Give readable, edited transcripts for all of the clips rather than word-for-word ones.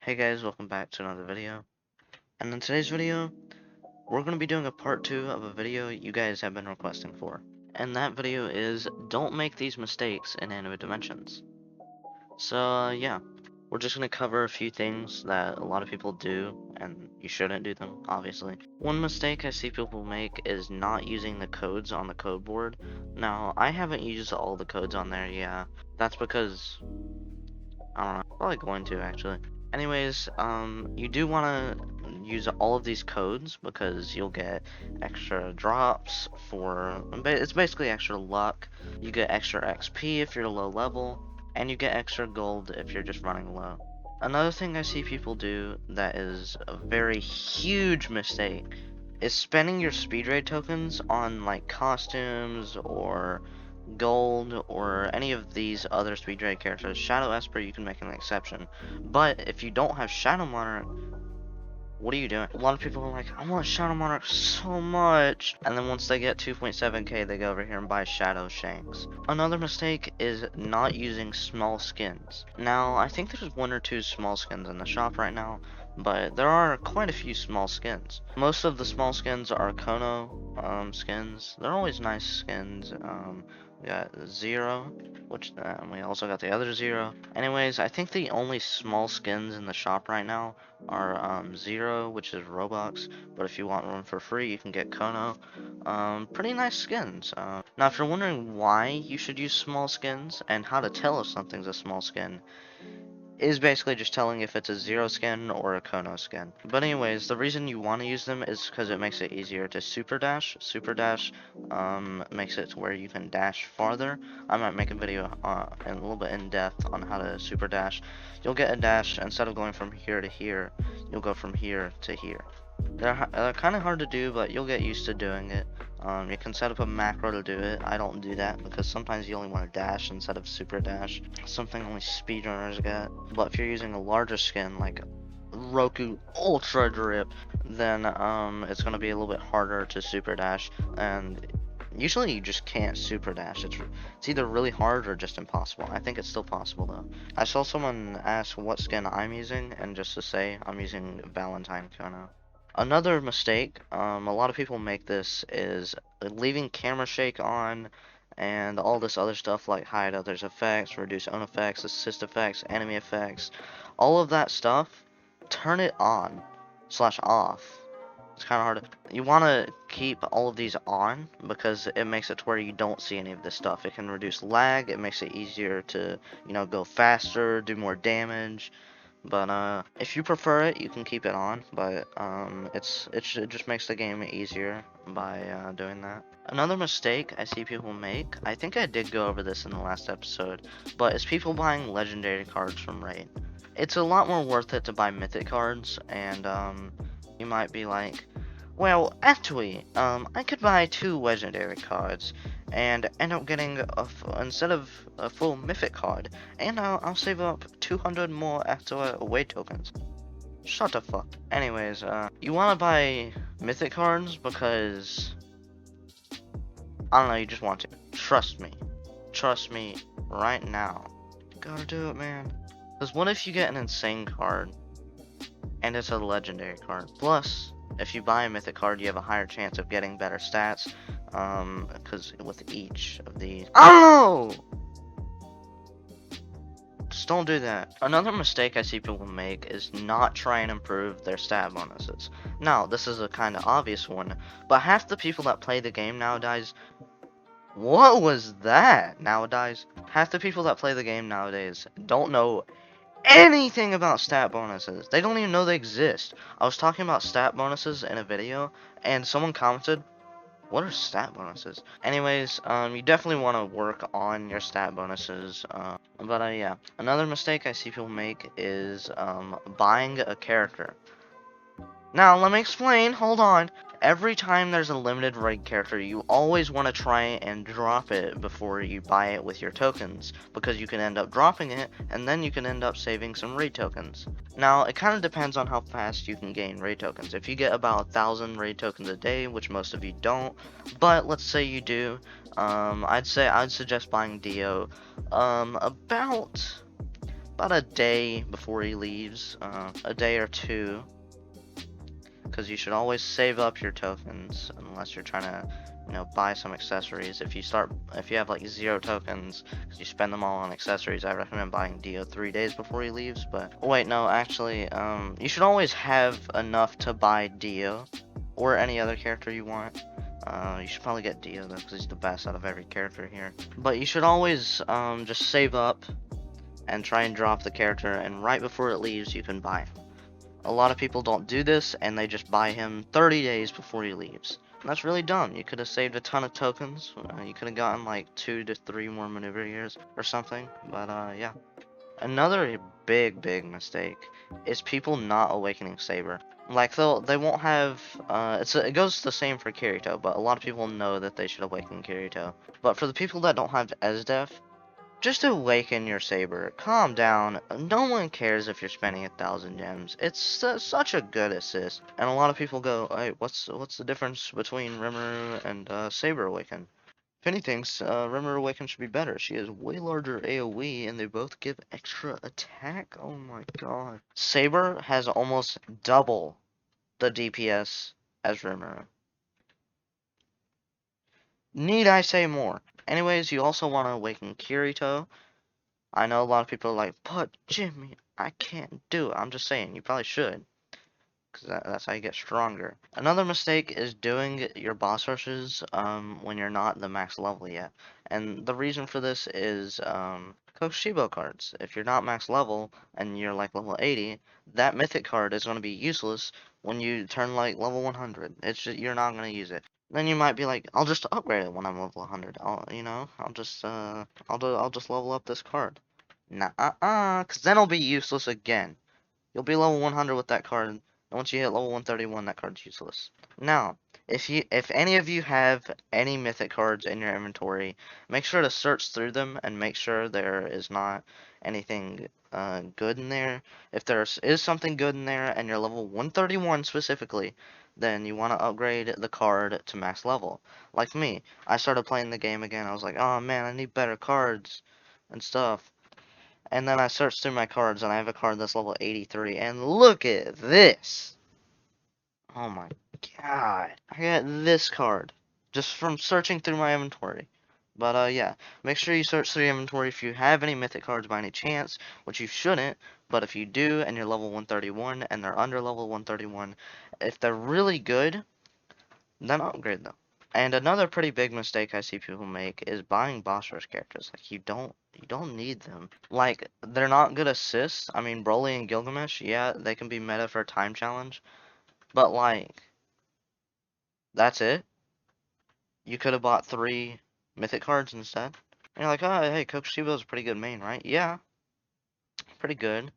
Hey guys, welcome back to another video. And in today's video, we're going to be doing a part 2 of a video you guys have been requesting for. And that video is, don't make these mistakes in Animate Dimensions. So yeah, we're just going to cover a few things that a lot of people do, and you shouldn't do them, obviously. One mistake I see people make is not using the codes on the code board. Now, I haven't used all the codes on there, yeah. That's because I don't know. Probably going to actually. Anyways, you do want to use all of these codes because you'll get extra drops for. It's basically extra luck. You get extra XP if you're low level, and you get extra gold if you're just running low. Another thing I see people do that is a very huge mistake is spending your speed raid tokens on like costumes or gold or any of these other speed raid characters. Shadow Esper, you can make an exception, but if you don't have Shadow Monarch, what are you doing? A lot of people are like, I want Shadow Monarch so much, and then once they get 2.7k they go over here and buy Shadow Shanks. Another mistake is not using small skins. Now I think there's one or two small skins in the shop right now, but there are quite a few small skins. Most of the small skins are Kono skins. They're always nice skins. We got Zero, which we also got the other Zero. Anyways, I think the only small skins in the shop right now are Zero, which is Robux, but if you want one for free, you can get Kono. Pretty nice skins. Now, if you're wondering why you should use small skins and how to tell if something's a small skin, is basically just telling if it's a Zero skin or a Kono skin. But anyways, the reason you want to use them is because it makes it easier to super dash. Super dash makes it to where you can dash farther. I might make a video a little bit in depth on how to super dash. You'll get a dash, instead of going from here to here, you'll go from here to here. They're kind of hard to do, but you'll get used to doing it. You can set up a macro to do it. I don't do that because sometimes you only want to dash instead of super dash. Something only speedrunners get. But if you're using a larger skin like Roku Ultra Drip, then it's going to be a little bit harder to super dash, and usually you just can't super dash. It's either really hard or just impossible. I think it's still possible though. I saw someone ask what skin I'm using, and just to say, I'm using Valentine Kono. Another mistake, a lot of people make this, is leaving camera shake on and all this other stuff like hide others effects, reduce own effects, assist effects, enemy effects, all of that stuff. Turn it on / off. It's kind of hard to. You want to keep all of these on because it makes it to where you don't see any of this stuff. It can reduce lag. It makes it easier to, go faster, do more damage. But if you prefer it, you can keep it on, but it just makes the game easier by doing that. Another mistake I see people make, I think I did go over this in the last episode, but is people buying legendary cards from Raid. It's a lot more worth it to buy Mythic Cards, and you might be like, well, actually, I could buy 2 legendary cards and end up getting instead of a full Mythic card, and I'll save up 200 more extra away tokens. Shut the fuck. Anyways, you want to buy Mythic cards because, I don't know, you just want to. Trust me. Trust me right now. You gotta do it, man. Because what if you get an insane card and it's a legendary card? Plus, if you buy a Mythic card, you have a higher chance of getting better stats, because with each of these. I don't know! Just don't do that. Another mistake I see people make is not try and improve their stat bonuses. Now, this is a kind of obvious one, but half the people that play the game nowadays. What was that? Nowadays? Half the people that play the game nowadays don't know anything about stat bonuses. They don't even know they exist. I was talking about stat bonuses in a video, and someone commented, what are stat bonuses? Anyways, you definitely want to work on your stat bonuses. But yeah. Another mistake I see people make is buying a character. Now, let me explain. Hold on. Every time there's a limited raid character, you always want to try and drop it before you buy it with your tokens, because you can end up dropping it, and then you can end up saving some raid tokens. Now, it kind of depends on how fast you can gain raid tokens. If you get about 1,000 raid tokens a day, which most of you don't, but let's say you do, I'd suggest buying Dio about about a day before he leaves, a day or two, because you should always save up your tokens unless you're trying to, buy some accessories. If you have like 0 tokens, because you spend them all on accessories, I recommend buying Dio 3 days before he leaves. But wait, no, actually, you should always have enough to buy Dio or any other character you want. You should probably get Dio though, because he's the best out of every character here. But you should always just save up and try and drop the character, and right before it leaves, you can buy him. A lot of people don't do this, and they just buy him 30 days before he leaves. And that's really dumb. You could have saved a ton of tokens. You could have gotten like 2 to 3 more maneuver years or something. But yeah. Another big mistake is people not awakening Saber. Like they won't have it goes the same for Kirito, but a lot of people know that they should awaken Kirito. But for the people that don't have SDEF, just awaken your Saber. Calm down. No one cares if you're spending 1,000 gems. It's such a good assist. And a lot of people go, hey, what's the difference between Rimuru and Saber Awaken? If anything, Rimuru Awaken should be better. She has way larger AoE, and they both give extra attack. Oh my god. Saber has almost double the DPS as Rimuru. Need I say more? Anyways, you also want to awaken Kirito. I know a lot of people are like, but Jimmy, I can't do it. I'm just saying, you probably should. Because that's how you get stronger. Another mistake is doing your boss rushes when you're not the max level yet. And the reason for this is Kokushibo cards. If you're not max level and you're like level 80, that mythic card is going to be useless when you turn like level 100. It's just, you're not going to use it. Then you might be like, I'll just upgrade it when I'm level 100. I'll just level up this card. Nah, because then it'll be useless again. You'll be level 100 with that card, and once you hit level 131, that card's useless. Now, if any of you have any mythic cards in your inventory, make sure to search through them and make sure there is not anything good in there. If there is something good in there and you're level 131 specifically, then you want to upgrade the card to max level. Like me, I started playing the game again. I was like, oh man, I need better cards and stuff. And then I searched through my cards, and I have a card that's level 83, and look at this! Oh my god. I got this card, just from searching through my inventory. But, yeah, make sure you search through your inventory if you have any mythic cards by any chance, which you shouldn't, but if you do, and you're level 131, and they're under level 131, if they're really good, then upgrade them. And another pretty big mistake I see people make is buying boss rush characters. Like you don't need them. Like they're not good assists. I mean Broly and Gilgamesh, yeah, they can be meta for a time challenge. But like that's it. You could have bought 3 mythic cards instead. And you're like, oh hey, Kokushibo's a pretty good main, right? Yeah. Pretty good.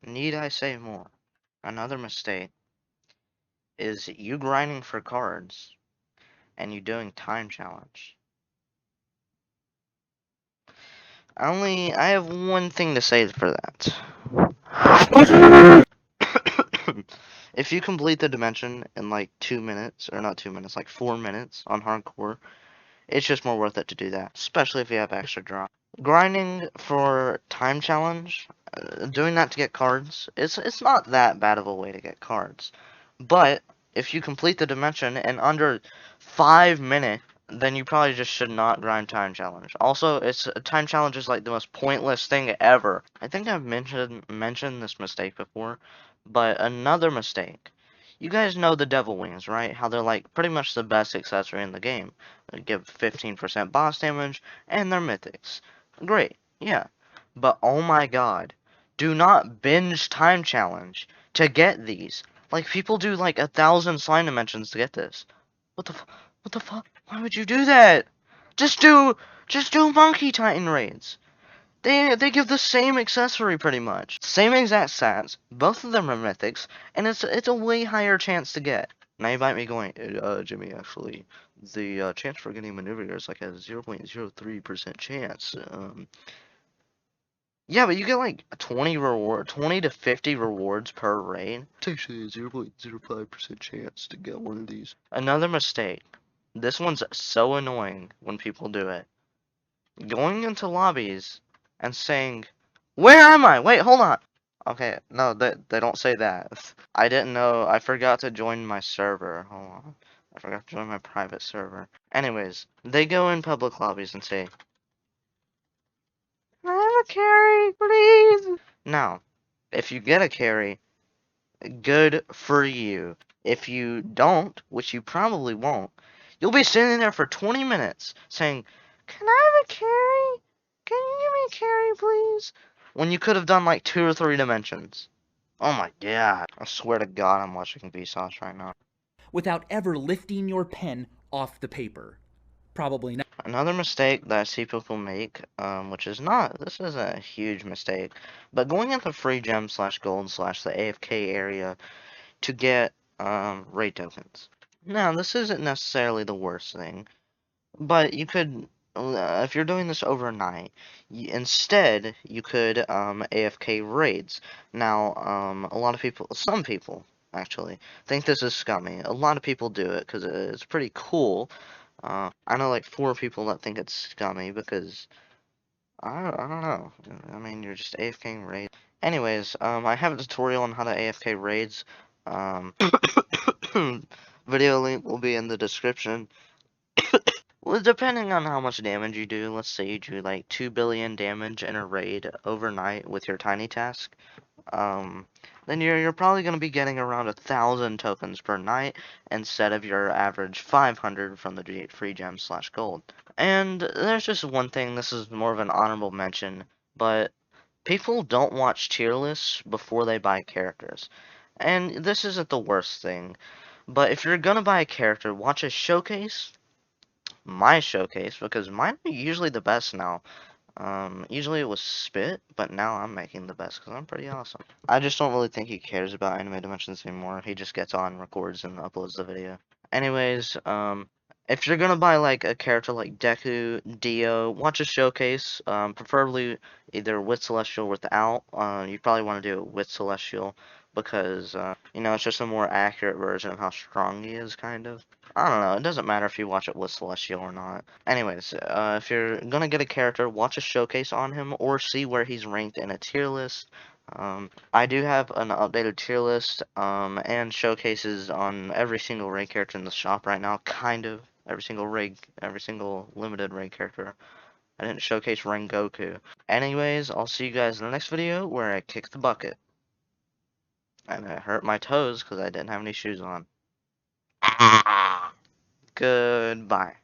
Need I say more? Another mistake is you grinding for cards and you doing time challenge. I have one thing to say for that. If you complete the dimension in like 2 minutes, or not 2 minutes, like 4 minutes on hardcore, it's just more worth it to do that, especially if you have extra draw. Grinding for time challenge, doing that to get cards, it's not that bad of a way to get cards. But if you complete the dimension in under 5 minutes, then you probably just should not grind time challenge. Also, time challenge is like the most pointless thing ever. I think I've mentioned this mistake before, but another mistake. You guys know the Devil Wings, right? How they're like pretty much the best accessory in the game. They give 15% boss damage, and they're mythics. Great, yeah. But oh my god, do not binge time challenge to get these. Like people do like 1,000 slime dimensions to get this. What the fuck? Why would you do that? Just do Monkey Titan raids. They give the same accessory pretty much. Same exact stats, both of them are mythics, and it's a way higher chance to get. Now you might be going, Jimmy, actually, the chance for getting maneuver is like a 0.03% chance. Yeah, but you get like 20 to 50 rewards per raid. It's actually a 0.05% chance to get one of these. Another mistake This one's so annoying when people do it. Going into lobbies and saying, "Where am I? Wait, hold on." Okay, no, they don't say that. I didn't know. I forgot to join my server. Hold on. I forgot to join my private server. Anyways, they go in public lobbies and say, "Can I have a carry, please?" Now, if you get a carry, good for you. If you don't, which you probably won't, you'll be sitting there for 20 minutes saying, "Can I have a carry? Can you give me a carry, please?" When you could have done like 2 or 3 dimensions. Oh my god. I swear to God I'm watching Vsauce right now. without ever lifting your pen off the paper. Probably not. Another mistake that I see people make, which is not, this is a huge mistake, but going into free gem slash gold slash the AFK area to get raid tokens. Now, this isn't necessarily the worst thing, but you could, if you're doing this overnight, instead you could AFK raids. Now, a lot of people, some people actually, think this is scummy. A lot of people do it because it's pretty cool. I know like 4 people that think it's scummy because I don't know. I mean, you're just AFKing raids. Anyways, I have a tutorial on how to AFK raids. Um, video link will be in the description. Well, depending on how much damage you do, let's say you do like 2 billion damage in a raid overnight with your tiny task, um, then you're probably going to be getting around 1,000 tokens per night instead of your average 500 from the free gem slash gold. And there's just one thing, this is more of an honorable mention, but people don't watch tier lists before they buy characters. And this isn't the worst thing, but if you're gonna buy a character, watch a showcase, my showcase, because mine are usually the best now. Usually it was Spit, but now I'm making the best because I'm pretty awesome. I just don't really think he cares about anime dimensions anymore. He just gets on, records, and uploads the video. Anyways, if you're gonna buy like a character like Deku, Dio, watch a showcase. Preferably either with Celestial or without. You probably want to do it with Celestial because you know it's just a more accurate version of how strong he is, kind of. I don't know. It doesn't matter if you watch it with Celestial or not. Anyways, if you're gonna get a character, watch a showcase on him or see where he's ranked in a tier list. I do have an updated tier list and showcases on every single raid character in the shop right now. Kind of every single limited raid character. I didn't showcase Rengoku. Anyways, I'll see you guys in the next video where I kick the bucket. And I hurt my toes because I didn't have any shoes on. Goodbye.